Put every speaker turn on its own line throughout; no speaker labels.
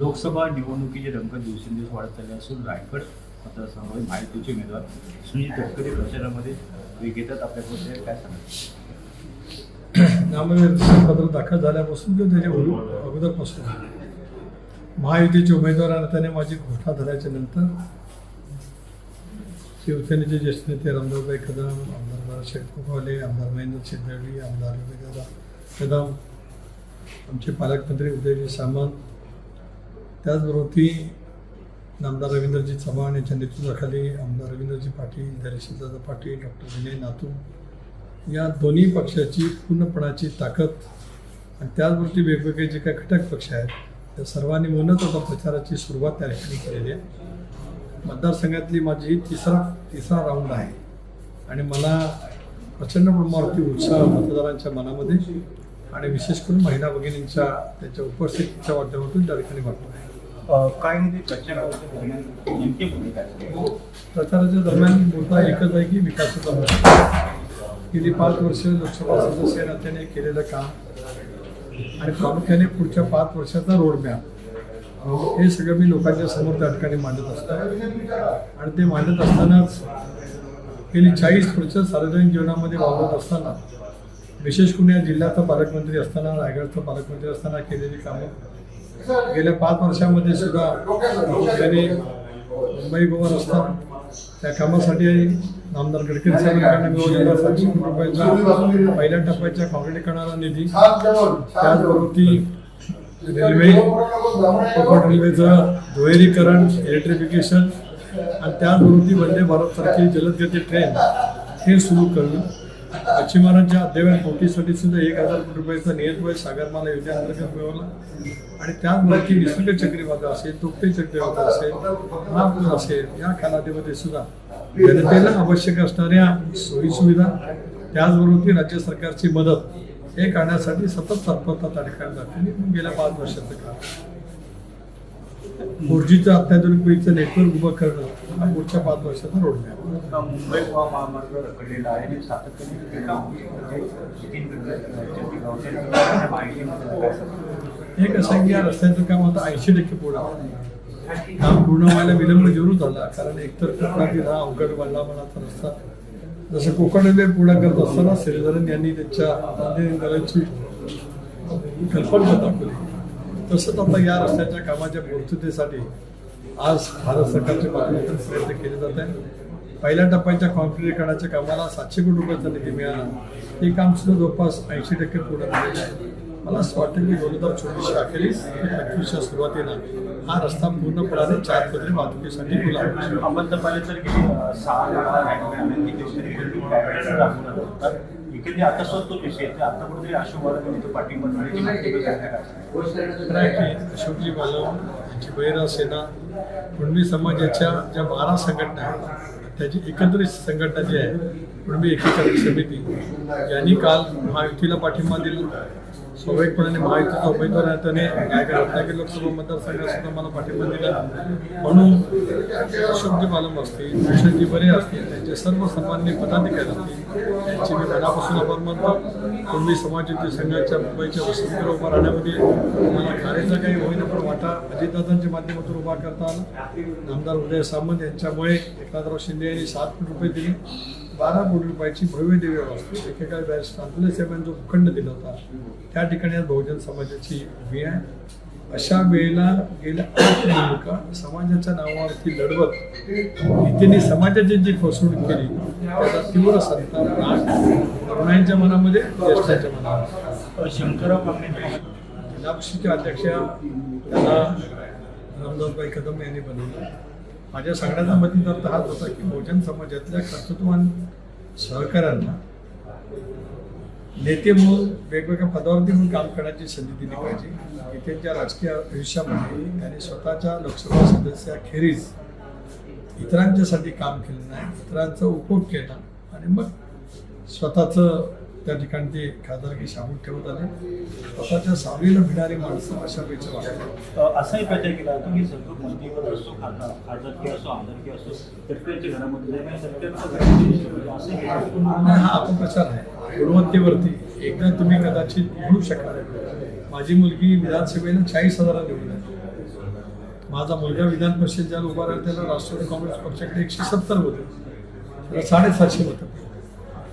लोकसभा निवडणुकीचे रंग दिवसेंदिवस वाढत चालले असून रायगड मतदारसंघामध्ये महायुतीचे उमेदवार सुनील तटकरे प्रचारामध्ये घेतात. आपल्याकडे काय सांगा?
नामनिर्देशन पत्र दाखल झाल्यापासून किंवा त्याच्या अगोदरपासून महायुतीचे उमेदवार त्याने माझी घोषणा झाल्याच्या नंतर शिवसेनेचे ज्येष्ठ नेते रामदासभाई कदम, आमदार बाळासाहेब कोकवाले, आमदार महेंद्र शेतजळी, आमदार विवेकदादा कदम, आमचे पालकमंत्री उदयजी सामंत, त्याचबरोबर नामदार रवींद्रजी चव्हाण यांच्या नेतृत्वाखाली आमदार रवींद्रजी पाटील, धैर्यशीलदादा पाटील, डॉक्टर विनय नातू या दोन्ही पक्षाची पूर्णपणाची ताकद आणि त्याचबरोबर वेगवेगळे जे काही घटक पक्ष आहेत त्या सर्वांनी मिळूनच आता प्रचाराची सुरुवात त्या ठिकाणी केलेली आहे. मतदारसंघातली माझी तिसरा राऊंड आहे आणि मला प्रचंड प्रमाणावरती उत्साह मतदारांच्या मनामध्ये आणि विशेष करून महिला भगिनींच्या त्यांच्या उपस्थितीच्या माध्यमातून त्या ठिकाणी वाटतो आहे.
काय नाही ते प्रचाराच्या दरम्यान नेमके मुद्दे काय?
प्रचाराच्या दरम्यान मुद्दा एकच आहे की विकासाचा मुद्दा. गेली 5 वर्ष लोकसभा सदस्य नात्याने केलेलं काम आणि प्रामुख्याने पुढच्या 5 वर्षाचा रोडमॅप हे सगळं मी लोकांच्या समोर त्या ठिकाणी मांडत असतो आणि ते मांडत असतानाच गेली 40 वर्ष सार्वजनिक जीवनामध्ये वावरत असताना विशेष करून या जिल्ह्याचा पालकमंत्री असताना, रायगडचा पालकमंत्री असताना केलेली कामं गेल्या 5 वर्षामध्ये सुद्धा त्यांनी मुंबई गोवा रस्ता त्या कामासाठी आमदार गडकरी साहेबांकडून मिळवलेला 700 कोटी रुपयाचा पहिल्या टप्प्याच्या काँक्रिटीकरणाला निधी, त्याचबरोबर रेल्वे, कोकण रेल्वेचं दुहेरीकरण, इलेक्ट्रिफिकेशन आणि त्याचबरोबर वंदे भारतसारखी जलदगती ट्रेन हे सुरू करणं, पश्चिमारांच्या अद्ययावत पोटीसाठी सुद्धा 1000 कोटी रुपयाचा नियतव्यय सागरमाला योजनेअंतर्गत मिळवला आणि त्याचबरोबर निसर्ग चक्रीवादळ असेल, तोक्ते चक्रीवादळ असेल, महापूर असेल या कालावधीमध्ये सुद्धा जनतेला आवश्यक असणाऱ्या सोयीसुविधा त्याचबरोबर राज्य सरकारची मदत हे करण्यासाठी सतत तत्परता त्या ठिकाणी दाखवली. गेल्या 5 वर्षाचं काळ 4Gचं अत्याधुनिक वेळीचं नेटवर्क उभं करणं हा पुढच्या 5 वर्षाचा रोडमॅप.
मुंबई गोवा महामार्ग रखडलेला आहे आणि सातत्याने
हे कसं आहे की या रस्त्याचं काम आता 80% पूर्ण आहे. काम पूर्ण व्हायला विलंब जरूर झाला कारण एकतर कोकणातील हा अवघड वल्लामानाचा रस्ता जसं कोकण रेल्वे पूर्ण करत असताना श्रीधरन यांनी त्यांच्या मंदिराची कल्पना दाखवली तसंच आता या रस्त्याच्या कामाच्या पूर्ततेसाठी आज भारत सरकारच्या माध्यमातून प्रयत्न केले जात आहे. पहिल्या टप्प्याच्या काँक्रिटीकरणाच्या कामाला 700 कोटी रुपयाचा निधी मिळाला. हे काम सुद्धा जवळपास 80% पूर्ण झालेलं आहे. मला असं वाटतं की 2024 अखेरीस 25च्या सुरुवातीला हा रस्ता पूर्णपणाने 4 पदरी वाहतुकीसाठी खुला होईल.
आपण तर पाहिलं तर की आता स्वतः विषय आता कुठेतरी अशोक बालक पाठिंबा
अशोकजी बालम यांची बहिरा सेना कुणबी समाजाच्या ज्या 12 संघटना आहेत त्याची एकत्रित संघटना जी आहे कुणबी एकीकरण समिती यांनी काल महायुतीला पाठिंबा दिला. स्वाभाविकपणाने महायुतीचा उमेदवार आहे त्याने रत्नागिरी लोकसभा मतदारसंघात सुद्धा मला पाठिंबा दिला म्हणून अशोकजी बालम असतील, भूषणजी बरे असतील, त्यांचे सर्व सन्माननीय पदाधिकारी असतील त्यांची मी मनापासून आभार मानतो. कुणबी समाजयुती संघाच्या मुंबईच्या वसंतगृह उभा राहण्यामध्ये मला कार्याचा काही होईना पण वाटा अजितदादांच्या माध्यमातून उभा करता आला. नामदार उदय सामंत यांच्यामुळे एकनाथराव शिंदे यांनी 7 कोटी रुपये दिले. 12 कोटी रुपयाची भव्य दिव्य वास्तू एकेकाळी बॅरिस्टर अतुल साहेबांनी जो भूखंड दिला होता त्या ठिकाणी आज बहुजन समाजाची उभी आहे. अशा वेळेला गेल्या 8 निवडणुका समाजाच्या नावावरती लढवत इथे समाजाची जी फसवणूक केली त्याचा तीव्र संताप तरुणांच्या मनामध्ये, ज्येष्ठांच्या मनामध्ये.
शंकरराव कांबळे
जिल्हा परिषदेच्या अध्यक्षा त्यांना रामदासभाई कदम यांनी बनवलं. माझ्या सगळ्यांचा मतीत हाच होता की बहुजन समाजातल्या कर्तृत्ववान सहकाऱ्यांना नेते म्हणून वेगवेगळ्या पदावरती म्हणून काम करण्याची संधी दिली पाहिजे. इथेच्या राजकीय आयुष्यामध्ये त्यांनी स्वतःच्या लोकसभा सदस्याखेरीज इतरांच्यासाठी काम केलं नाही, इतरांचा उपयोग केला आणि मग स्वतःचं त्या ठिकाणी ते खासदारकी शाबूत ठेवत आले. स्वतःच्या सावलीला भिणारी माणसं अशा वेळेचं वाटतं.
असाही प्रचार केला होता की सगळं मंत्रीपद असो, खासदारकी असो, आमदारकी असो, तटकरेच्या घरामध्ये
हा अपप्रचार आहे गुणवत्तेवरती. एकदा तुम्ही कदाचित म्हणू शकाल माझी मुलगी विधानसभेला 40,000 निवडून आली माझा मुलगा विधान परिषद ज्याला उभा राहिला त्याला राष्ट्रवादी काँग्रेस पक्षाकडे 170 होते, त्याला 750 होतं.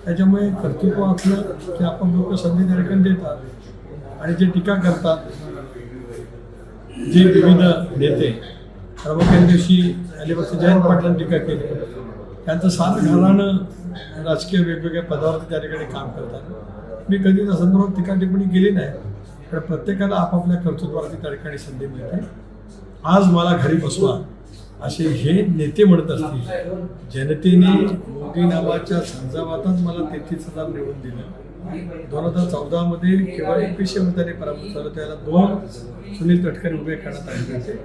त्याच्यामुळे कर्तृत्व असलं की आपण लोक संधी त्या ठिकाणी देतात आणि जे टीका करतात, जे विविध नेते प्रमुखांच्या दिवशी अलिबागच्या जयंत पाटलांनी टीका केली, त्यांचं सारं घराणं राजकीय वेगवेगळ्या पदावरती त्या ठिकाणी काम करतात. मी कधी त्या संदर्भात टीका टिप्पणी केली नाही, पण प्रत्येकाला आपापल्या कर्तृत्वावरती त्या ठिकाणी संधी मिळते. आज मला घरी बसवा असे हे नेते म्हणत असतील, जनतेने मोदी नावाच्या झंझावातात मला 33,000 निवडून दिलं. 2014 केवळ 2100 मतांनी पराभूत झालं, त्याला 2 सुनील तटकरे उभे करण्यात आले होते.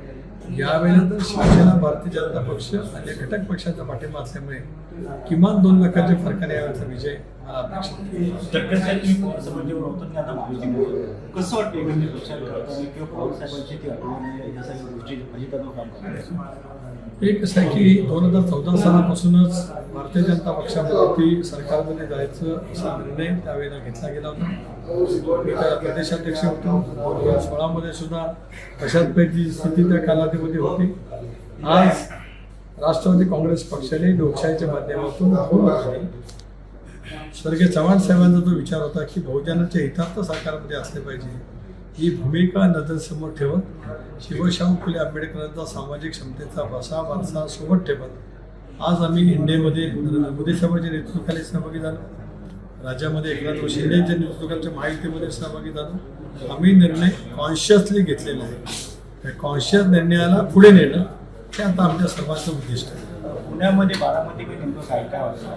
यावेळेला तर शिवसेना, भारतीय जनता पक्ष आणि घटक पक्षाचा पाठिंबा असल्यामुळे किमान 2 लाखाच्या फरकाने यावेळेचा विजय मला अपेक्षित आहे.
तटकरे साहेब तुम्ही समितीवर होतात आणि आता महायुतीमध्ये कसं वाटतं एकंदरीत विचार करताना किंवा पवार साहेबांची ती आठवण या सगळ्या गोष्टी अजितांवर काम करतात?
एक असं आहे की 2014 सालापासूनच भारतीय जनता पक्षावरती सरकारमध्ये जायचं असा निर्णय त्यावेळेला घेतला गेला होता. मी त्या प्रदेशाध्यक्ष होतो. 2016 सुद्धा अशाच पैकी स्थिती त्या कालावधीमध्ये होती. आज राष्ट्रवादी काँग्रेस पक्षाने लोकशाहीच्या माध्यमातून स्वर्गीय चव्हाण साहेबांचा जो विचार होता की बहुजनाच्या हितार्थ सरकारमध्ये असले पाहिजे, ही भूमिका नजरेसमोर ठेवत शिवशाहू फुले आंबेडकरांचा सामाजिक क्षमतेचा वारसा सोबत ठेवत आज आम्ही इंडियामध्ये नरेंद्र मोदी साहेबांच्या नेतृत्वाखाली सहभागी झालो. राज्यामध्ये एकनाथ शिंदेच्या नेतृत्वाखालच्या महायुतीमध्ये सहभागी झालो. आम्ही निर्णय कॉन्शियसली घेतलेला आहे. कॉन्शियस निर्णयाला पुढे नेणं हे आता आमच्या सर्वांचं उद्दिष्ट आहे.
पुण्यामध्ये बारामती नेमकं काय काय वाटतं?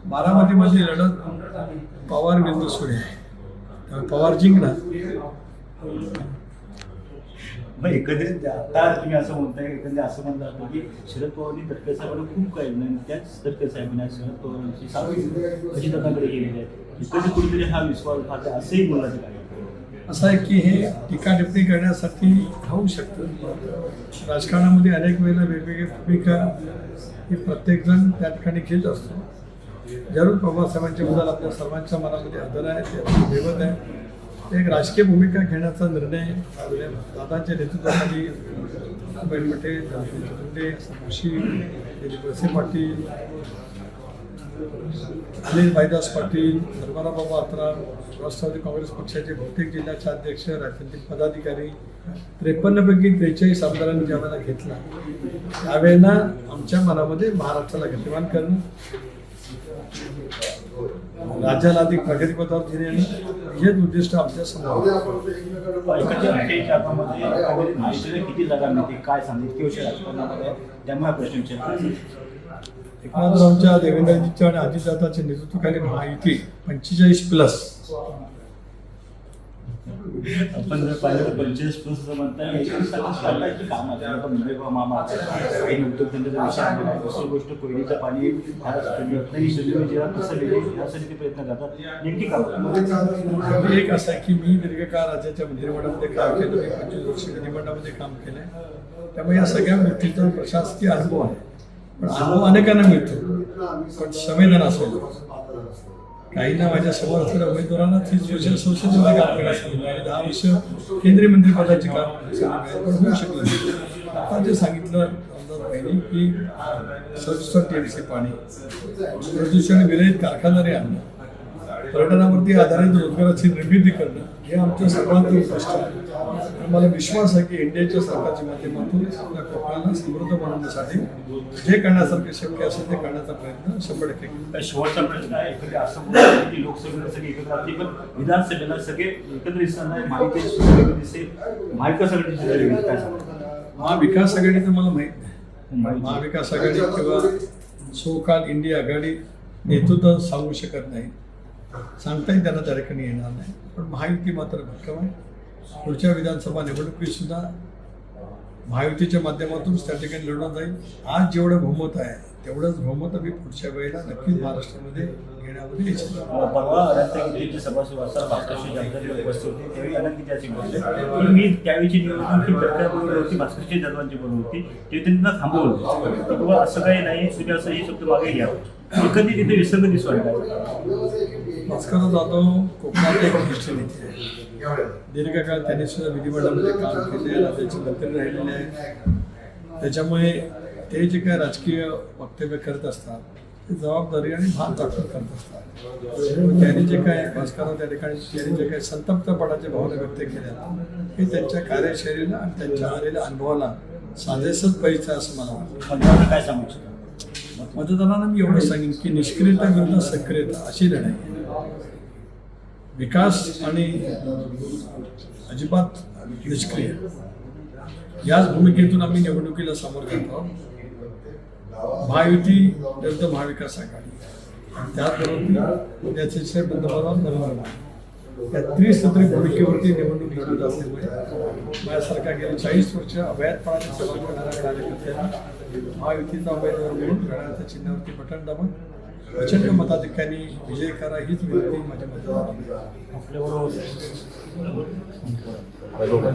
बारामतीमध्ये लढत पवार विरुद्ध सुरे आहे, त्यामुळे पवार जिंकणार.
मग एकंदरीत आता तुम्ही असं म्हणताय, एकंदरीत असं म्हणलं जातं की शरद पवारांनी तटकरे साहेबांना खूप काही नाही, त्याच तटकरे साहेबांनी शरद पवारांची सावली अजितदादांकडे गेलेली आहे. एकंदरीत कुठेतरी हा विश्वास असंही बोलायचं काय?
असं आहे की हे टीका टिप्पणी करण्यासाठी होऊ शकतं. राजकारणामध्ये अनेक वेळेला वेगवेगळ्या भूमिका ही प्रत्येकजण त्या ठिकाणी घेत असतो. जरूर पवार साहेबांच्या बद्दल आपल्या सर्वांच्या मनामध्ये आदर आहे, ते देवत आहे. एक राजकीय भूमिका घेण्याचा निर्णय दादांच्या नेतृत्वाखाली बैल पटेल, मुंडे, जोशी, दिलीप वळसे पाटील, अनिल भाईदास पाटील, धर्मारावबाबा आत्राम, राष्ट्रवादी काँग्रेस पक्षाचे बहुतेक जिल्ह्याचे अध्यक्ष, राजनैतिक पदाधिकारी 53 पैकी 43 आमदारांनी ज्यावेळेला घेतला, त्यावेळेला आमच्या मनामध्ये महाराष्ट्राला गतिमान करणं, राज्याला अधिक प्रगतीपथावर नेणं हेच उद्दिष्ट आमच्या समोर.
किती जागा मिळते काय सांगितलं किंवा राजकारणामध्ये त्यामुळे प्रश्न विचारला.
एकनाथरावच्या, देवेंद्रजीच्या आणि अजितदादाच्या नेतृत्वाखाली महायुती 45+.
आपण जर पाहिलं 45+ म्हणता काम आहे. मुंबई महामार्ग काही उद्योगधंद्याचा विषय आलेला आहे. दुसरी गोष्ट कोयनेचं पाणी रत्नागिरी कसं मिळेल यासाठी ते प्रयत्न करतात. नेमकी काम
एक असं आहे की मी दीर्घकाळ राज्याच्या मंत्रिमंडळामध्ये काम केलं, मी 25 वर्ष विधिमंडळामध्ये काम केलं आहे. त्यामुळे या सगळ्या गोष्टीचा प्रशासकीय अनुभव आहे. पण अनुभव अनेकांना मिळतो, पण संवेदन असेल. काहींना माझ्या समोर असलेल्या उमेदवारांना 30 वर्ष संसदेमध्ये काम करायचं आणि 10 वर्ष केंद्रीय मंत्रिपदाची काम पण होऊ शकलं नाही. आता जे सांगितलं आमदार भाईंनी की 67 TMC पाणी, प्रदूषण विरहित कारखानदारी आणणं, पर्यटनावरती आधारित रोजगाराची निर्मिती करणं हे आमच्या सर्वांचं उद्दिष्ट आहे. मला विश्वास आहे की इंडियाच्या सरकारच्या माध्यमातून आपल्या कोकणाला समृद्ध बनवण्यासाठी जे करण्यासारखे शक्य असेल ते करण्याचा प्रयत्न 100% केला.
शेवटचा प्रश्न आहे. एखादी असं म्हणतात की लोकसभेला सगळे एकत्र असतील, पण विधानसभेला सगळे एकत्र दिसताना महाविकास आघाडीची काय सांगतात?
महाविकास आघाडी तर मला माहीत नाही. महाविकास आघाडी किंवा सोकाल इंडिया आघाडी नेतृत्व सांगू शकत नाही, सांगताही त्यांना त्या ठिकाणी येणार नाही. पण महायुती मात्र भक्कम आहे. पुढच्या विधानसभा निवडणुकीत सुद्धा महायुतीच्या माध्यमातूनच त्या ठिकाणी लढवलं जाईल. आज जेवढं बहुमत आहे तेवढंच बहुमत आम्ही पुढच्या वेळेला नक्कीच महाराष्ट्रामध्ये घेण्यामध्ये यशस्वी होऊ.
परवा अनंतगिरीचे सभासद असताना भास्करशी जानकर उपस्थित होते, त्यावेळी अनंतगिरीची बोलले पण मी त्यावेळीची निवडणूक ही प्रकार होती, भास्करची जन्मांची बोलत होती, ते त्यांना थांबवलं की बाबा असं काही नाही, तुम्ही असं हे शब्द मागे घ्या. कधी तिथे विसर्ग दिसू वाटला.
भास्कर जाधव कोकणात एक वरिष्ठ नेते आहे. दीर्घकाळ त्यांनी सुद्धा विधिमंडळामध्ये काम केले, राज्याचे मंत्री राहिलेले आहेत. त्याच्यामुळे ते जे काही राजकीय वक्तव्य करत असतात ते जबाबदारी आणि भान दाखवून करत असतात. त्यांनी जे काय भास्करराव त्या ठिकाणी त्यांनी जे काही संतप्तपणाच्या भावना व्यक्त केल्या हे त्यांच्या कार्यशैलीला आणि त्यांच्या आलेल्या अनुभवाला साजेसच पाहिजे असं मला वाटतं.
मतदारांना काय सांगू इच्छिता?
मतदारांना मी एवढं सांगेन की निष्क्रियता विरुद्ध सक्रियता अशी लढाई आहे. विकास आणि अजिबात निष्क्रिय याच भूमिकेतून आम्ही निवडणुकीला समोर जात आहोत. महायुती विरुद्ध महाविकास आघाडी आणि त्याचबरोबर त्याचे पंतप्रधान नरेंद्र मोदी या त्रिसूत्री भूमिकेवरती निवडणूक लढवत असल्यामुळे माझ्यासारखा गेली 40 वर्ष अभयातपणाने सेवा करणाऱ्या कार्यकर्त्यांना महायुतीचा उमेदवार म्हणून घड्याळाच्या चिन्हावरती बटन दाबून प्रचंड मताधिक्याने विजय करा हीच विनंती माझ्या मतदारांना.
आपल्याबरोबर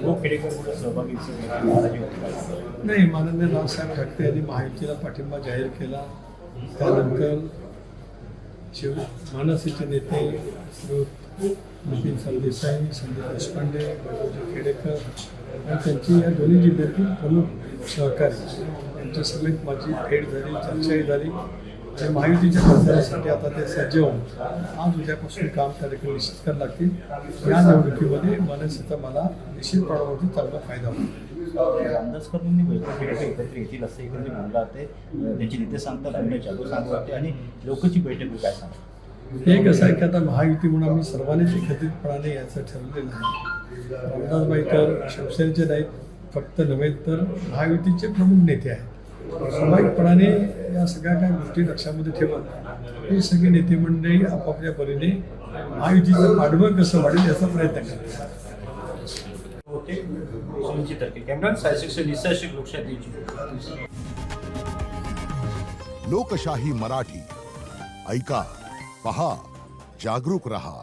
खूप खेडेकर कुठे सहभागी नाराजी होती?
नाही, माननीय रावसाहेब ठाकरे यांनी महायुतीला पाठिंबा जाहीर केला. त्यानंतर मनसेचे नेते नितीन सरदेसाई, संजय देशपांडे, बाळाजी खेडेकर आणि त्यांची या दोन्ही जिल्ह्यातील प्रमुख सहकारी यांच्या समेत माझी भेट झाली, चर्चाही झाली आणि महायुतीच्या प्रचारासाठी आता ते सज्ज होऊन आज उद्यापासून काम त्या ठिकाणी निश्चित करायला लागतील. या निवडणुकीमध्ये मनसेचा मला निश्चित प्रमाणावरती चांगला फायदा होईल.
आंदोलकरांनी बैठक खेडेकर एकत्र येतील असं एकंदरीत म्हणलं जाते. त्यांची नेते सांगतात आम्ही चालू सांगू वाटते आणि लोकांची बैठक काय सांगतात?
हे कसं आहे की आता महायुती म्हणून आम्ही सर्वांनीच एकत्रितपणाने याचं ठरवलेलं आहे. रामदासबाई तर शिवसेनेचे नाहीत फक्त नव्हे तर महायुतीचे प्रमुख नेते आहेत. स्वाभाविकपणाने या सगळ्या काही गोष्टी लक्षामध्ये ठेवत हे सगळे नेते मंडळी आपापल्या परीने महायुतीचं पाठबळ कसं वाढेल याचा प्रयत्न करतात.
कॅमेरा निसर्षक लोकशाही.
लोकशाही मराठी ऐका, पहा, जागरूक रहा.